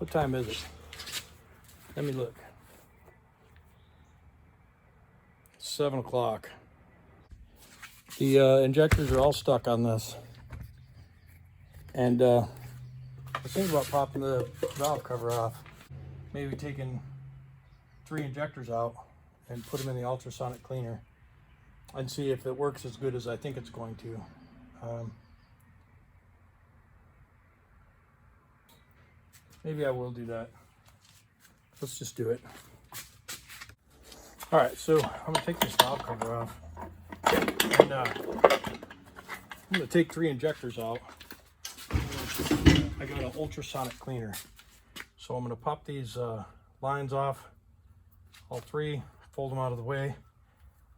What time is it? Let me look. 7 o'clock. The injectors are all stuck on this. And I think about popping the valve cover off. Maybe taking 3 injectors out and put them in the ultrasonic cleaner and see if it works as good as I think it's going to. Maybe I will do that. Let's just do it. All right, so I'm gonna take this valve cover off, and I'm gonna take 3 injectors out. I got an ultrasonic cleaner, so I'm gonna pop these lines off, all 3, fold them out of the way.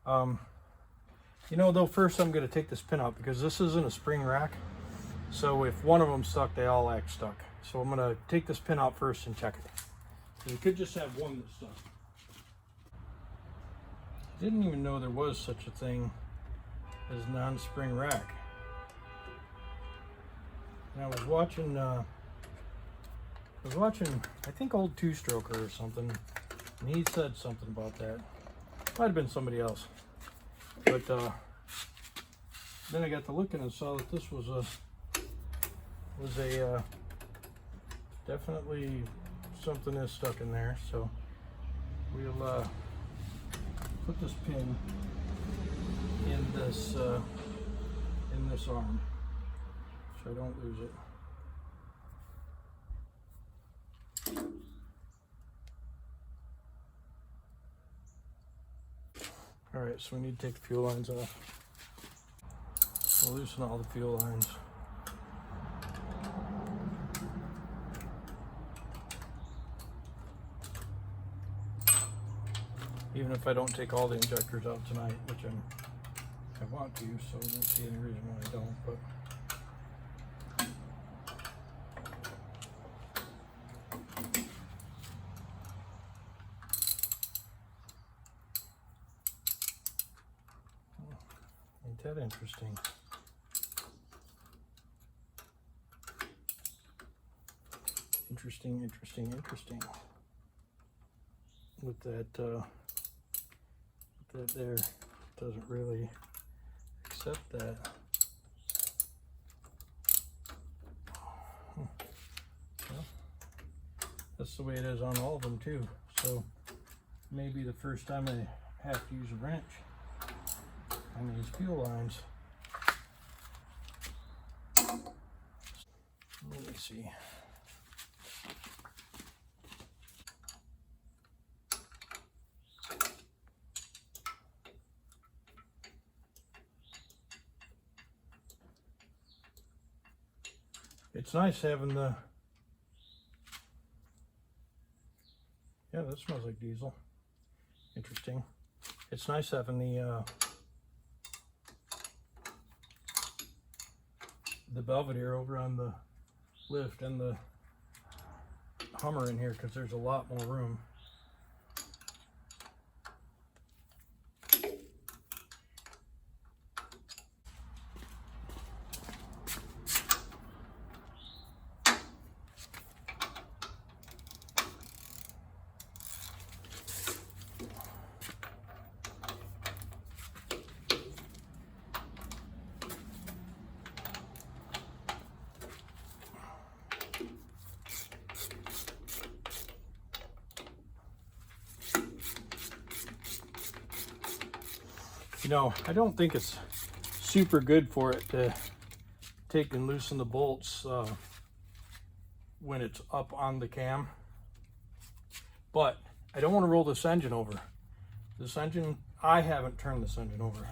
You know, though, first I'm gonna take this pin out because this isn't a spring rack. So if one of them stuck, they all act stuck. So I'm gonna take this pin out first and check it. You could just have one that's stuck. I didn't even know there was such a thing as non-spring rack. And I was watching, I think old Two-Stroker or something, and he said something about that. Might have been somebody else. But then I got to looking and saw that this was a definitely something is stuck in there. So we'll put this pin in this arm so I don't lose it. All right, so we need to take the fuel lines off. We'll loosen all the fuel lines. Even if I don't take all the injectors out tonight, which I want to, so I don't see any reason why I don't, but. Ain't that interesting? Interesting. With that there, doesn't really accept that. Well, that's the way it is on all of them too. So maybe the first time I have to use a wrench on these fuel lines. Let me see. It's nice having the, yeah, that smells like diesel. Interesting. It's nice having the Belvedere over on the lift and the Hummer in here because there's a lot more room. You know, I don't think it's super good for it to take and loosen the bolts when it's up on the cam. But I don't want to roll this engine over. This engine, I haven't turned this engine over.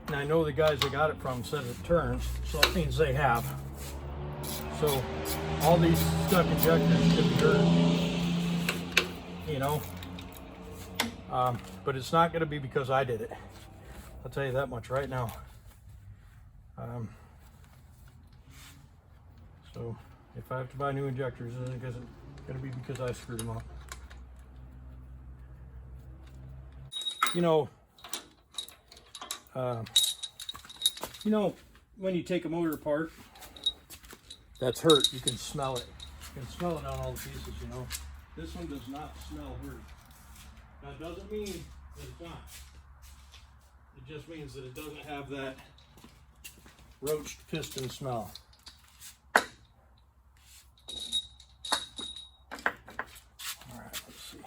And I know the guys I got it from said it turns, so that means they have. So all these stuck injectors could be hurt, you know. But it's not going to be because I did it. I'll tell you that much right now. So if I have to buy new injectors, it's going to be because I screwed them up. You know, when you take a motor apart that's hurt, you can smell it. You can smell it on all the pieces, you know. This one does not smell hurt. That doesn't mean that it's not. It just means that it doesn't have that roached piston smell. Alright, let's see.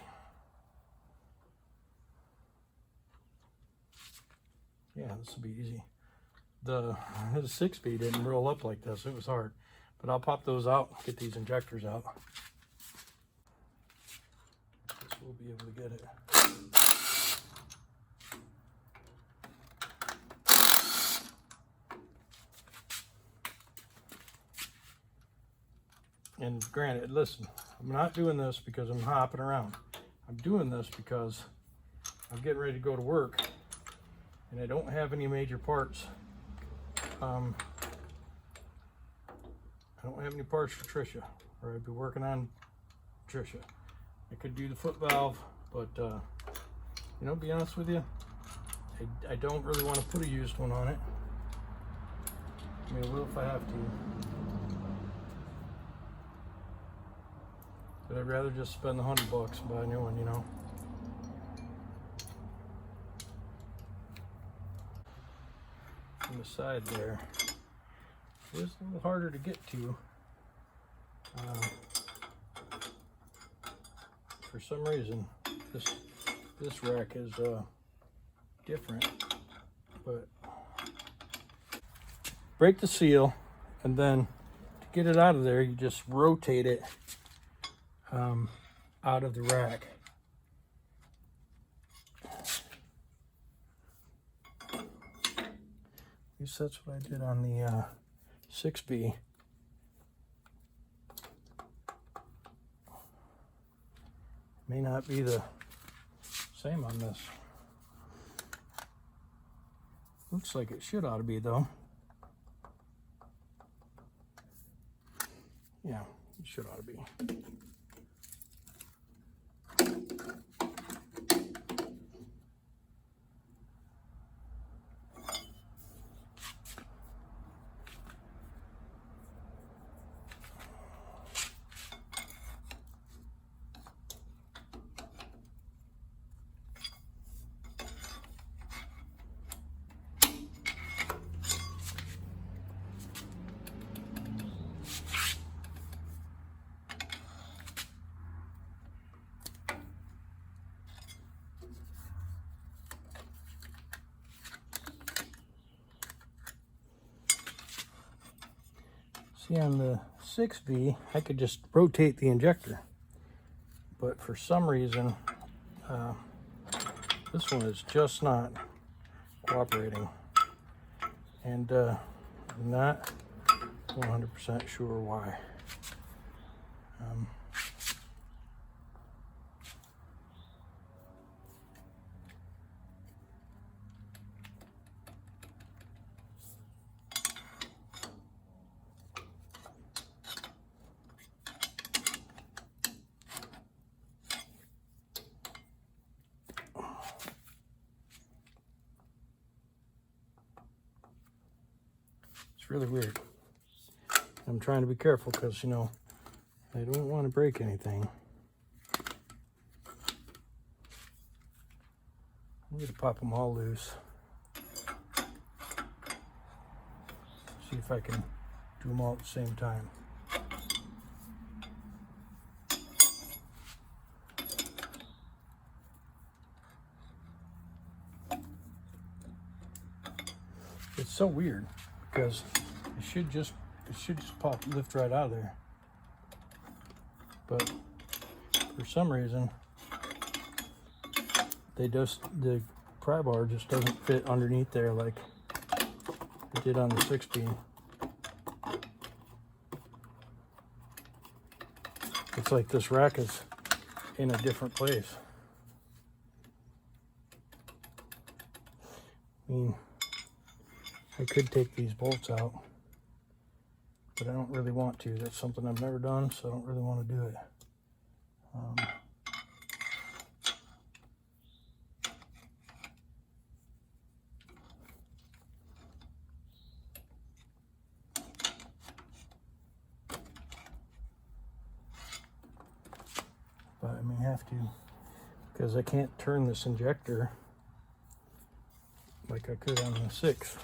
Yeah, this will be easy. The 6B didn't roll up like this. It was hard. But I'll pop those out, get these injectors out. Guess we'll be able to get it. And granted, listen, I'm not doing this because I'm hopping around. I'm doing this because I'm getting ready to go to work and I don't have any major parts. I don't have any parts for Tricia, or I'd be working on Tricia. I could do the foot valve, but you know, to be honest with you, I don't really want to put a used one on it. I mean, I will if I have to. But I'd rather just spend the $100 and buy a new one, you know. On the side there, it is a little harder to get to. For some reason, this rack is different. But break the seal, and then to get it out of there, you just rotate it out of the rack. At least that's what I did on the 6B. May not be the same on this. Looks like it should ought to be though. Yeah, it should ought to be. See, on the 6B, I could just rotate the injector, but for some reason, this one is just not cooperating, and I'm not 100% sure why. It's really weird. I'm trying to be careful because, you know, I don't want to break anything. I'm going to pop them all loose. See if I can do them all at the same time. It's so weird because it should just lift right out of there. But for some reason, the pry bar just doesn't fit underneath there like it did on the 6B. It's like this rack is in a different place. I mean, I could take these bolts out, but I don't really want to. That's something I've never done, so I don't really want to do it. have to, because I can't turn this injector like I could on the 6.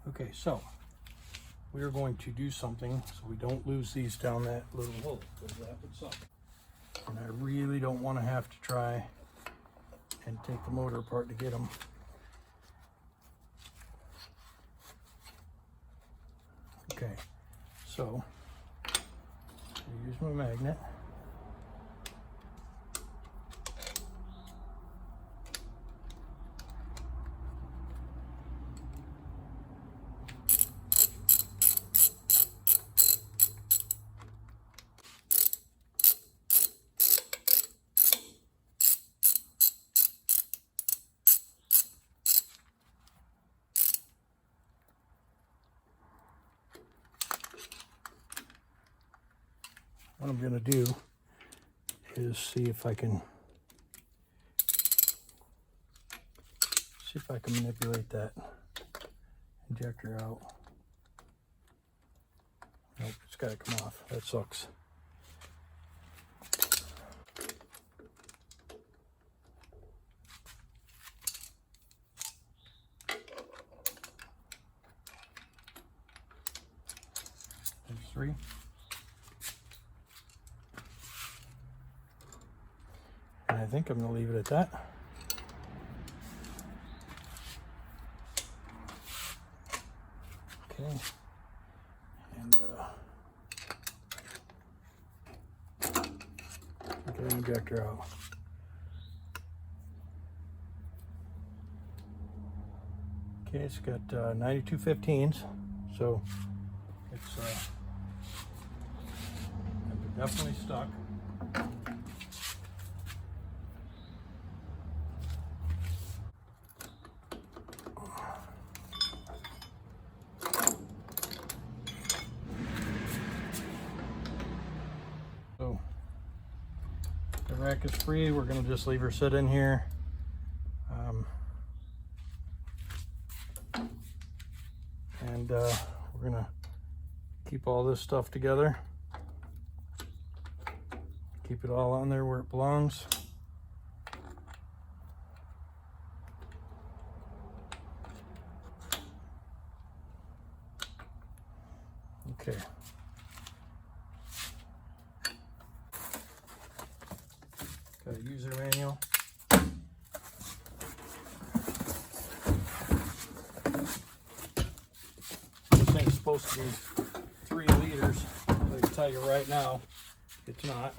Okay, so we are going to do something so we don't lose these down that little hole, because that would suck. And I really don't want to have to try and take the motor apart to get them. Okay, so I use my magnet. What I'm going to do is see if I can manipulate that injector out. Nope, it's got to come off. That sucks. There's 3. And I think I'm going to leave it at that. Okay. And get the injector out. Okay, it's got 92 15s, so it's definitely stuck. So the rack is free. We're going to just leave her sit in here. And we're going to keep all this stuff together. Keep it all on there where it belongs. Okay. Got a user manual. This thing's supposed to be 3 liters. I can tell you right now, it's not.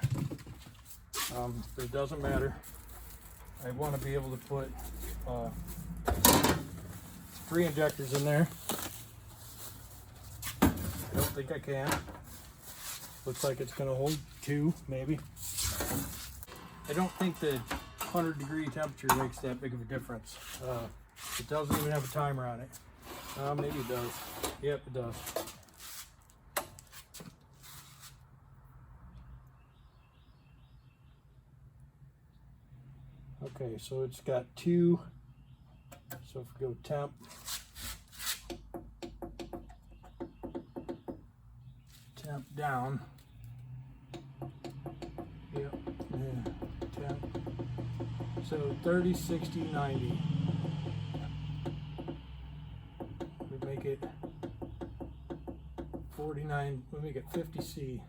But it doesn't matter. I want to be able to put 3 injectors in there. I don't think I can. Looks like it's going to hold 2, maybe. I don't think the 100-degree temperature makes that big of a difference. It doesn't even have a timer on it. Maybe it does. Yep, it does. Okay, so it's got 2. So if we go temp, down. Yep, yeah, temp. So 30, 60, 90. We make it 49, we make it 50C.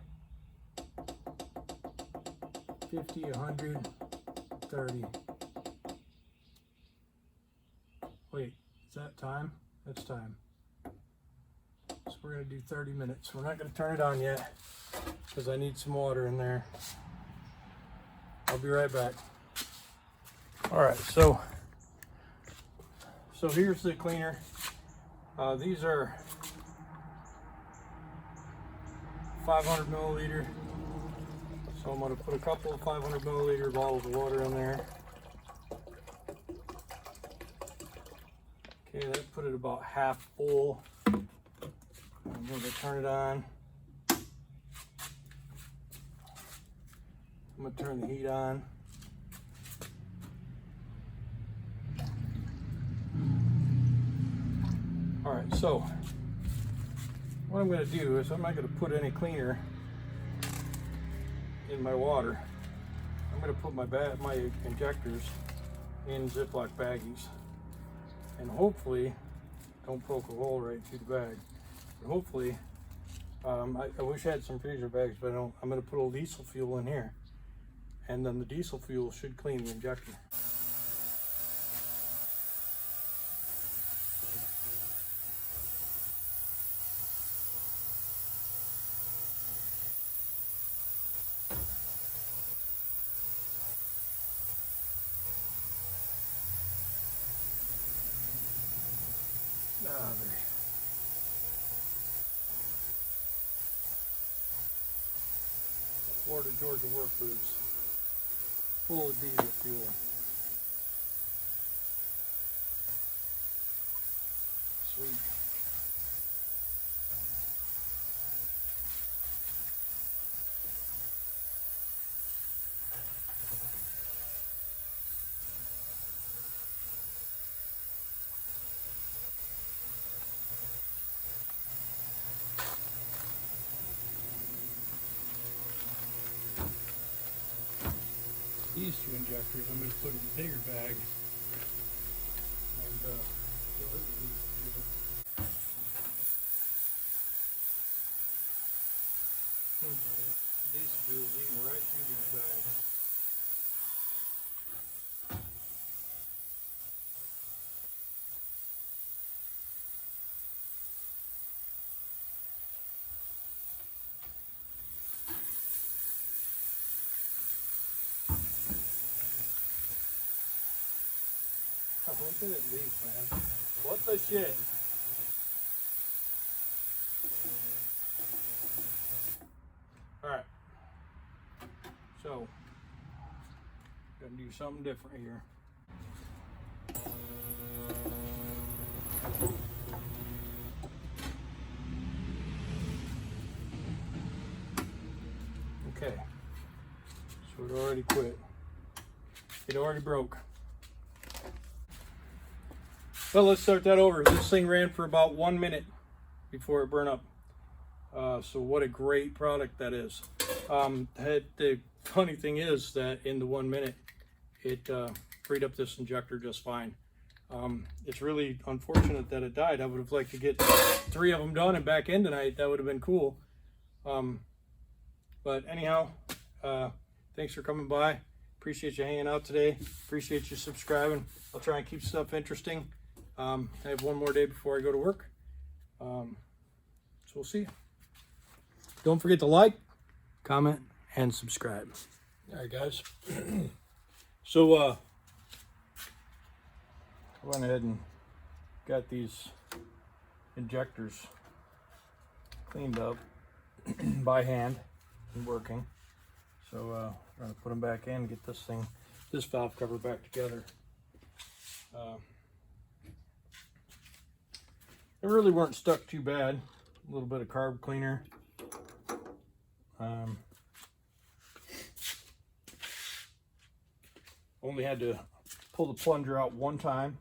50, 100, 30. Wait, is that time? That's time. So we're going to do 30 minutes. We're not going to turn it on yet because I need some water in there. I'll be right back. All right, so here's the cleaner. These are 500 milliliter. So I'm going to put a couple of 500 milliliter bottles of water in there. about half full. I'm going to turn it on. I'm going to turn the heat on. All right, so what I'm going to do is I'm not going to put any cleaner in my water. I'm going to put my injectors in Ziploc baggies, and hopefully don't poke a hole right through the bag. But hopefully, I wish I had some freezer bags, but I don't. I'm going to put a little diesel fuel in here, and then the diesel fuel should clean the injector. There. Florida Georgia work boots, full of diesel fuel. Sweet. These two injectors I'm going to put in a bigger bag and fill it with diesel fuel. Diesel fuel is eating right through these bags. Look at it leak, man. What the shit? Alright. So, gonna do something different here. Okay. So it already quit. It already broke. Well, let's start that over. This thing ran for about 1 minute before it burned up. So what a great product that is. The funny thing is that in the 1 minute, it freed up this injector just fine. It's really unfortunate that it died. I would have liked to get 3 of them done and back in tonight. That would have been cool. But anyhow, thanks for coming by. Appreciate you hanging out today. Appreciate you subscribing. I'll try and keep stuff interesting. I have 1 more day before I go to work. So we'll see you. Don't forget to like, comment, and subscribe. All right, guys. So I went ahead and got these injectors cleaned up by hand and working. So we're going to put them back in, get this valve cover back together. They really weren't stuck too bad. A little bit of carb cleaner. Only had to pull the plunger out 1 time.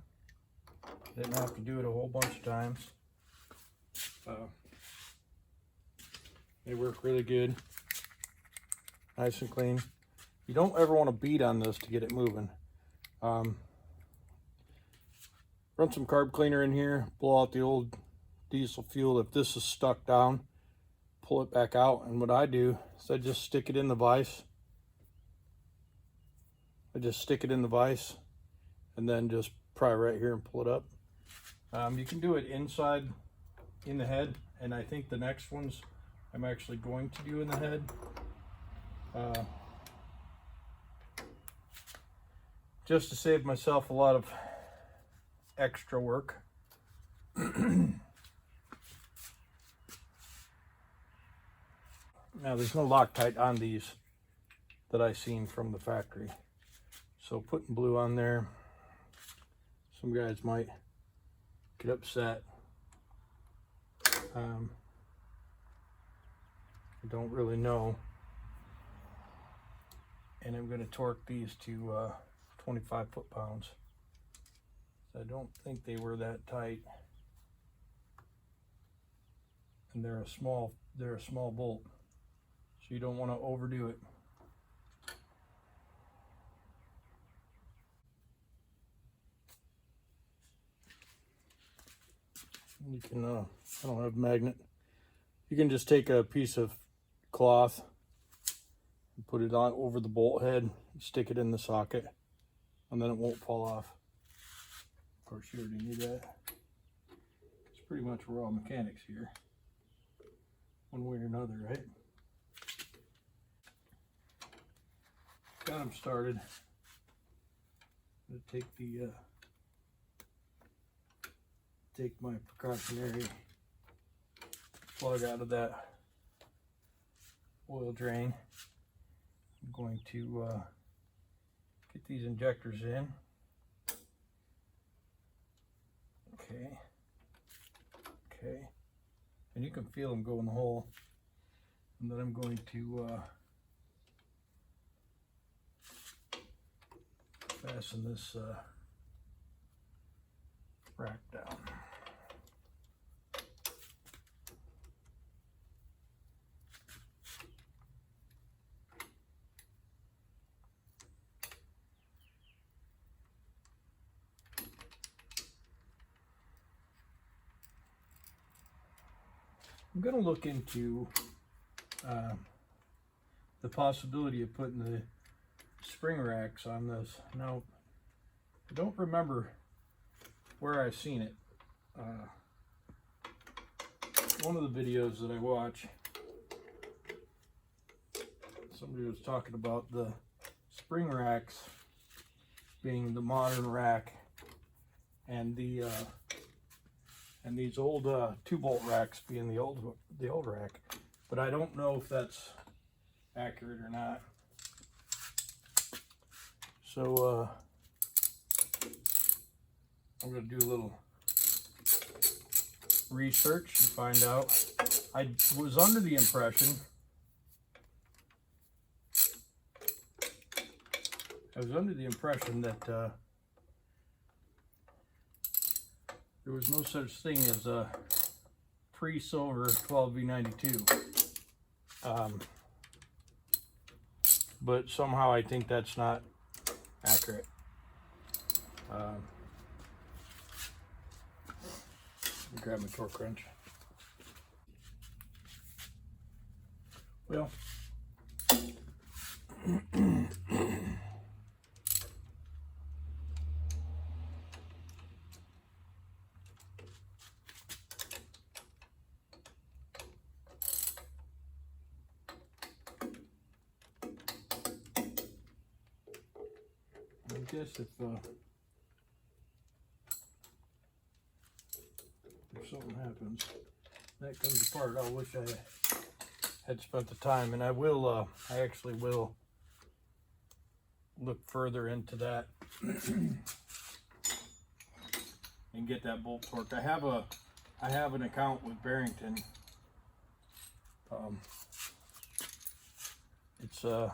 Didn't have to do it a whole bunch of times. They work really good. Nice and clean. You don't ever want to beat on this to get it moving. Run some carb cleaner in here, blow out the old diesel fuel. If this is stuck down, pull it back out. And what I do is I just stick it in the vise. I just stick it in the vise and then just pry right here and pull it up. You can do it inside in the head, and I think the next ones I'm actually going to do in the head. Just to save myself a lot of extra work. Now there's no Loctite on these that I seen from the factory. So putting blue on there, some guys might get upset. I don't really know. And I'm going to torque these to 25 foot-pounds. I don't think they were that tight. And they're a small bolt, so you don't want to overdo it. You can I don't have a magnet. You can just take a piece of cloth and put it on over the bolt head, stick it in the socket, and then it won't fall off. Of course, you already knew that. It's pretty much raw mechanics here, one way or another, right? Got them started. I'm gonna take my precautionary plug out of that oil drain. I'm going to get these injectors in. Okay, and you can feel them go in the hole. And then I'm going to fasten this rack down. I'm going to look into the possibility of putting the spring racks on this. Now, I don't remember where I've seen it. One of the videos that I watch, somebody was talking about the spring racks being the modern rack, and the and these old 2-bolt racks being the old rack. But I don't know if that's accurate or not. So I'm going to do a little research and find out. I was under the impression that there was no such thing as a pre-silver 12V92. But somehow I think that's not accurate. Grab my torque wrench. Well, I guess if something happens, that comes apart, I wish I had spent the time, and I will, I actually will look further into that and get that bolt torqued. I have an account with Barrington. It's a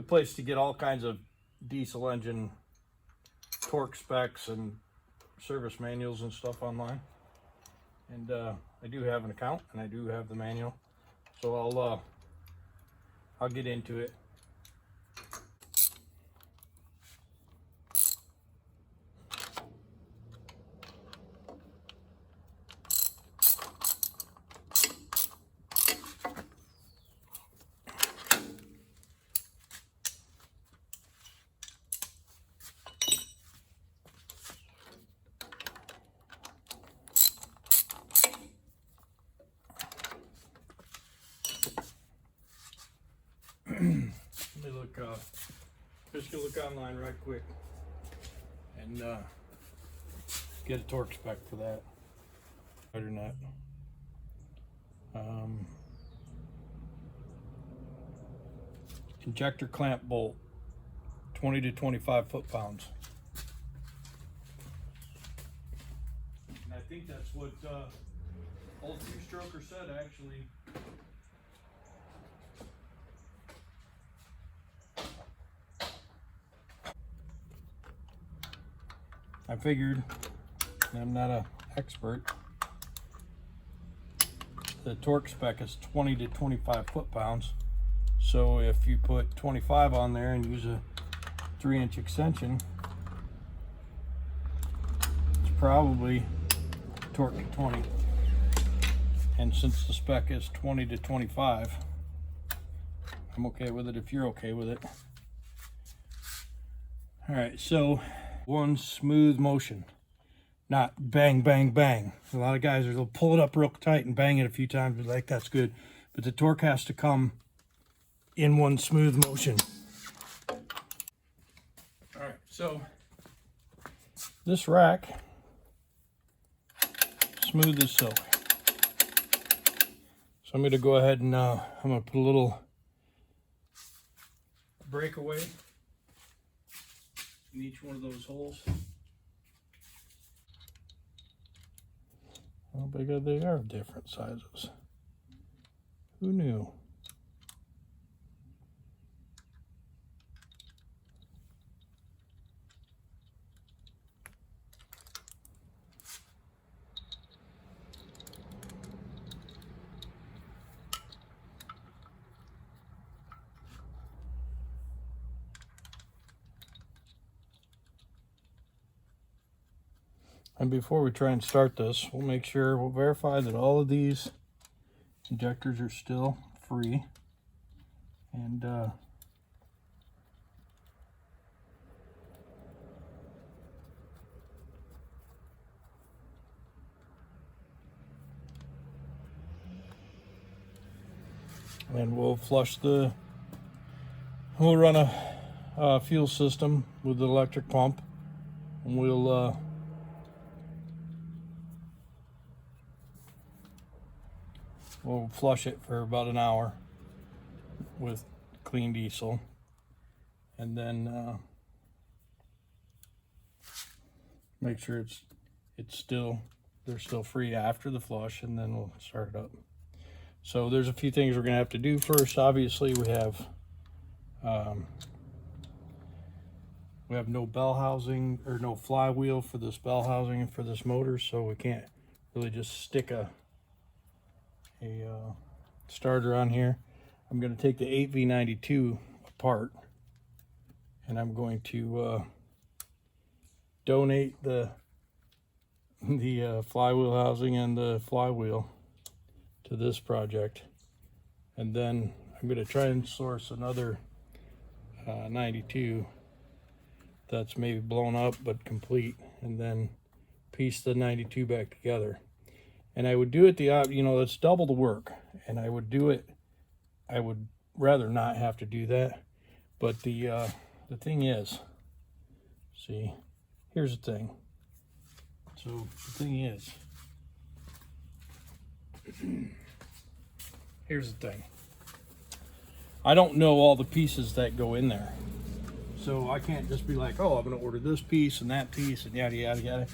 place to get all kinds of diesel engine torque specs and service manuals and stuff online. And I do have an account, and I do have the manual, so I'll get into it. Let me look, just gonna look online right quick and get a torque spec for that. Better than that. Injector clamp bolt, 20 to 25 foot-pounds. think that's what old two-stroker said, actually. I figured, I'm not an expert, the torque spec is 20 to 25 foot-pounds. So if you put 25 on there and use a 3-inch extension, it's probably torque to 20. And since the spec is 20 to 25, I'm okay with it if you're okay with it. All right, so one smooth motion, not bang, bang, bang. A lot of guys will pull it up real tight and bang it a few times, be like, that's good. But the torque has to come in one smooth motion. All right, so this rack, smooth as silk. So I'm going to go ahead and I'm going to put a little breakaway in each one of those holes. How big are they? Are different sizes. Who knew? And before we try and start this, we'll verify that all of these injectors are still free. And we'll we'll run a fuel system with the electric pump, and we'll flush it for about an hour with clean diesel, and then make sure they're still free after the flush, and then we'll start it up. So there's a few things we're gonna have to do first. Obviously, we have no bell housing or no flywheel for this bell housing and for this motor, so we can't really just stick a starter on here. I'm going to take the 8V92 apart, and I'm going to donate the flywheel housing and the flywheel to this project, and then I'm going to try and source another 92 that's maybe blown up but complete, and then piece the 92 back together. And I would do it it's double the work, and I would rather not have to do that. But the thing is, see, here's the thing. So the thing is, here's the thing. I don't know all the pieces that go in there. So I can't just be like, oh, I'm going to order this piece and that piece and yada, yada, yada.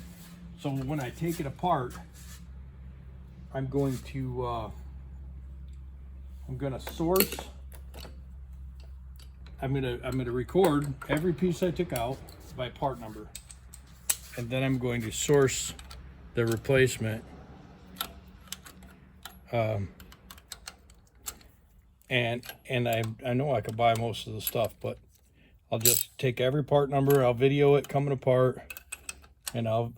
So when I take it apart, I'm going to source. I'm gonna record every piece I took out by part number, and then I'm going to source the replacement. And I know I could buy most of the stuff, but I'll just take every part number, I'll video it coming apart, and I'll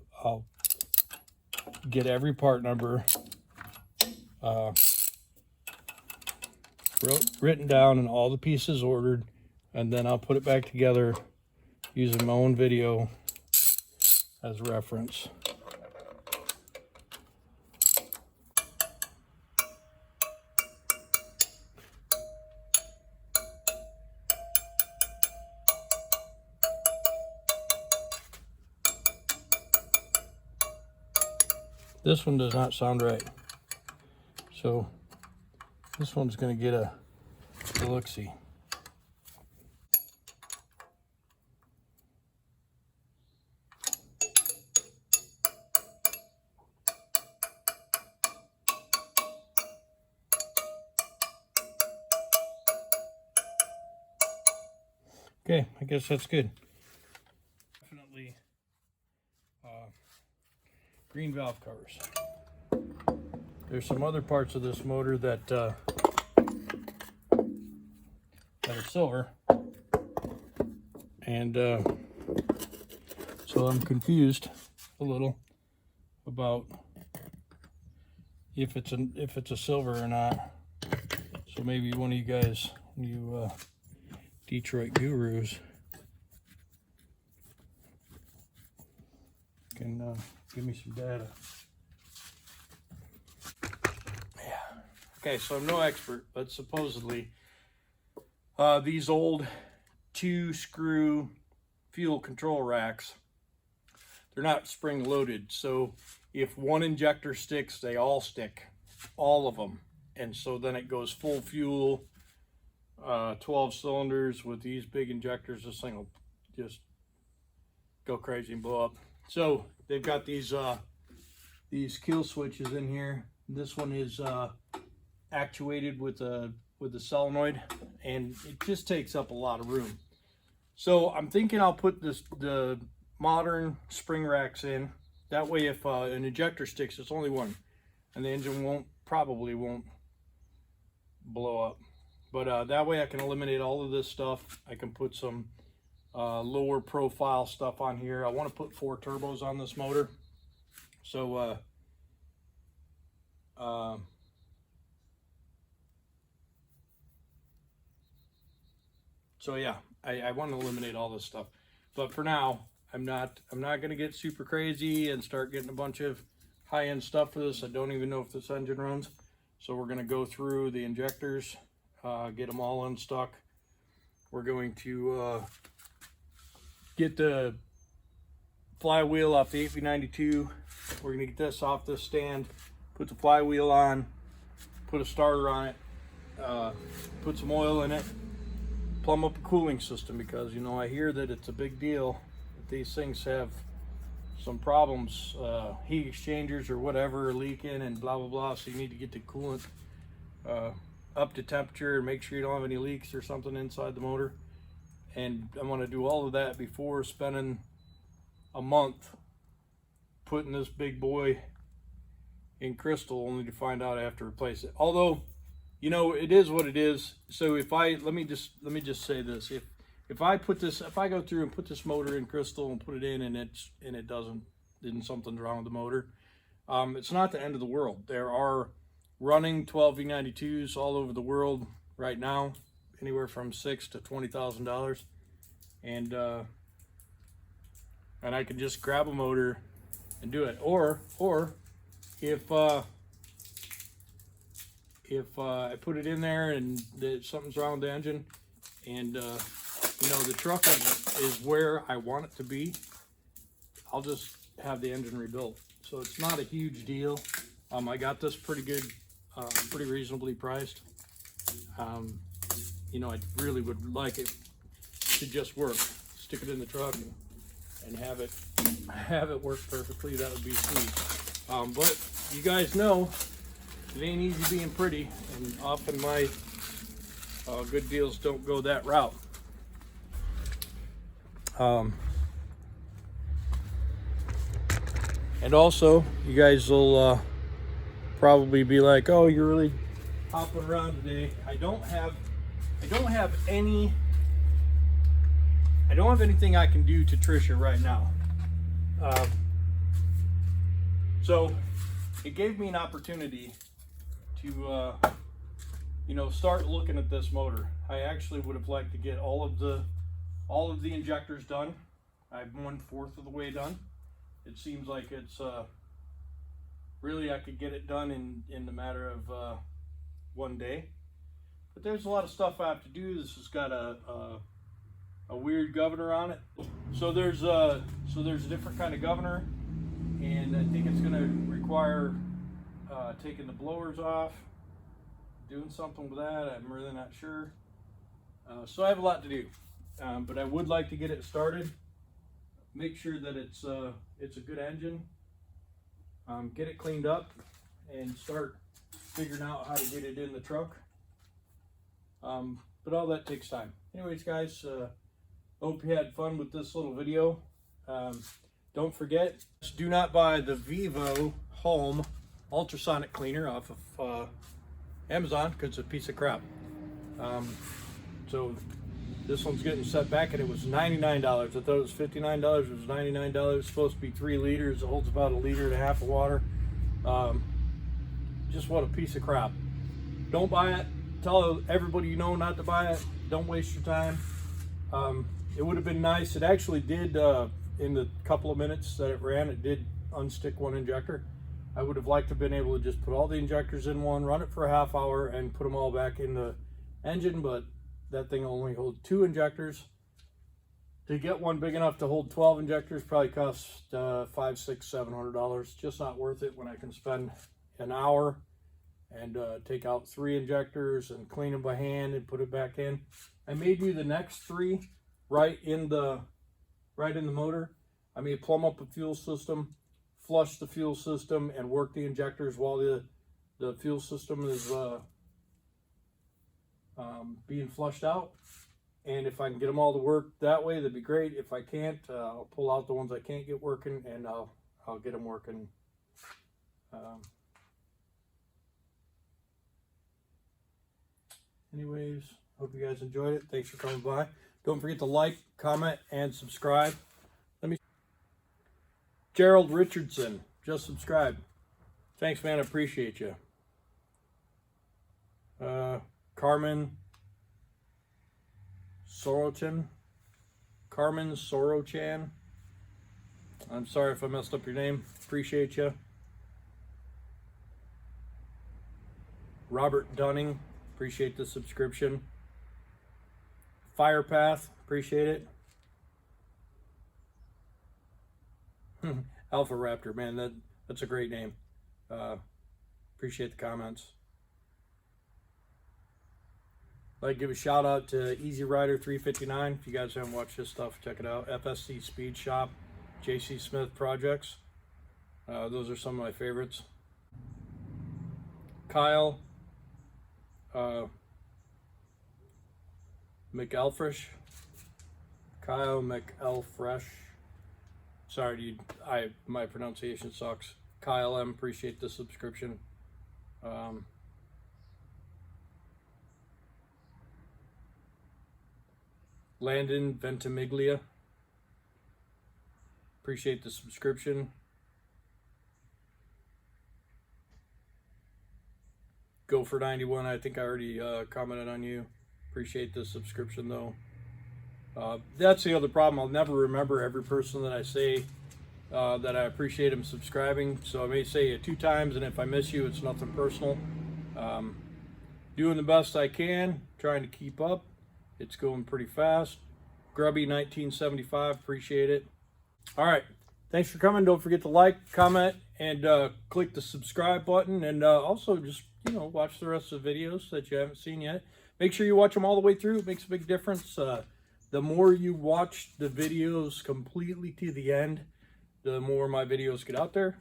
get every part number written down and all the pieces ordered, and then I'll put it back together using my own video as reference. This one does not sound right, so this one's going to get a look-see. Okay, I guess that's good. Definitely green valve covers. There's some other parts of this motor that are silver, and so I'm confused a little about if it's a silver or not. So maybe one of you guys, you Detroit gurus, can give me some data. Yeah. Okay, so I'm no expert, but supposedly these old 2-screw fuel control racks, they're not spring loaded. So if one injector sticks, they all stick, all of them. And so then it goes full fuel, 12 cylinders with these big injectors. This thing will just go crazy and blow up. So they've got these kill switches in here. This one is actuated with a solenoid, and it just takes up a lot of room. So I'm thinking I'll put the modern spring racks in. That way, if an injector sticks, it's only one, and the engine probably won't blow up. But that way I can eliminate all of this stuff. I can put some lower profile stuff on here. I want to put 4 turbos on this motor. So yeah, I want to eliminate all this stuff. But for now, I'm not going to get super crazy and start getting a bunch of high-end stuff for this. I don't even know if this engine runs. So we're going to go through the injectors, get them all unstuck. We're going to get the flywheel off the 8V92. We're going to get this off this stand, put the flywheel on, put a starter on it, put some oil in it, plumb up a cooling system, because you know I hear that it's a big deal that these things have some problems, heat exchangers or whatever are leaking and blah blah blah. So you need to get the coolant up to temperature and make sure you don't have any leaks or something inside the motor. And I want to do all of that before spending a month putting this big boy in crystal, only to find out I have to replace it. Although, you know, it is what it is. So if let me just say this: if I go through and put this motor in crystal and put it in, and it doesn't, then something's wrong with the motor. It's not the end of the world. There are running 12V92s all over the world right now, anywhere from $6,000 to $20,000, and I can just grab a motor and do it. Or if I put it in there and something's wrong with the engine, and you know, the truck is where I want it to be, I'll just have the engine rebuilt. So it's not a huge deal. I got this pretty good, pretty reasonably priced. You know, I really would like it to just work. Stick it in the truck and have it work perfectly. That would be sweet. But you guys know it ain't easy being pretty, and often my good deals don't go that route. And also, you guys will probably be like, "Oh, you're really hopping around today." I don't have anything I can do to Trisha right now. So it gave me an opportunity to you know, start looking at this motor. I actually would have liked to get all of the injectors done. I'm 1/4 of the way done. It seems like it's really, I could get it done in the matter of one day. But there's a lot of stuff I have to do. This has got a weird governor on it. So there's a different kind of governor, and I think it's going to require taking the blowers off, doing something with that. I'm really not sure. So I have a lot to do, but I would like to get it started. Make sure that it's a good engine. Get it cleaned up and start figuring out how to get it in the truck. But all that takes time. Anyways, guys, Hope you had fun with this little video. Don't forget, do not buy the Vivo Home ultrasonic cleaner off of Amazon, because it's a piece of crap. So this one's getting set back, and it was $99. I thought it was $59. It was $99. It's supposed to be 3 liters. It holds about 1.5 liters of water. Just what a piece of crap. Don't buy it. Tell everybody you know not to buy it. Don't waste your time. It would have been nice. It actually did, in the couple of minutes that it ran, it did unstick one injector. I would have liked to have been able to just put all the injectors in one, run it for a half hour, and put them all back in the engine, but that thing only holds 2 injectors. To get one big enough to hold 12 injectors probably costs $500, $600, $700. Just not worth it when I can spend an hour and take out 3 injectors and clean them by hand and put it back in. I may do the next 3 right in the motor. I may plumb up the fuel system, flush the fuel system, and work the injectors while the fuel system is being flushed out. And if I can get them all to work that way, that'd be great. If I can't, I'll pull out the ones I can't get working, and I'll get them working. Anyways, hope you guys enjoyed it. Thanks for coming by. Don't forget to like, comment, and subscribe. Gerald Richardson, just subscribe. Thanks, man. I appreciate you. Carmen Sorochan. I'm sorry if I messed up your name. Appreciate you. Robert Dunning. Appreciate the subscription. Firepath. Appreciate it. Alpha Raptor, man, that's a great name. Appreciate the comments. I'd like to give a shout out to Easy Rider 359. If you guys haven't watched this stuff, check it out. FSC Speed Shop, JC Smith Projects. Those are some of my favorites. Kyle McElfresh. Kyle McElfresh. Sorry, dude. My pronunciation sucks. Kyle M, appreciate the subscription. Landon Ventimiglia, appreciate the subscription. Go for 91. I think I already commented on you. Appreciate the subscription though. That's the other problem. I'll never remember every person that I say that I appreciate them subscribing. So I may say it 2 times, and if I miss you, it's nothing personal. Doing the best I can, trying to keep up. It's going pretty fast. Grubby 1975, appreciate it. All right, thanks for coming. Don't forget to like, comment, and click the subscribe button. And also just, watch the rest of the videos that you haven't seen yet. Make sure you watch them all the way through. It makes a big difference. The more you watch the videos completely to the end, the more my videos get out there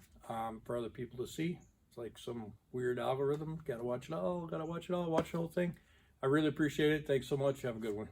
for other people to see. It's like some weird algorithm. Gotta watch it all, watch the whole thing. I really appreciate it. Thanks so much. Have a good one.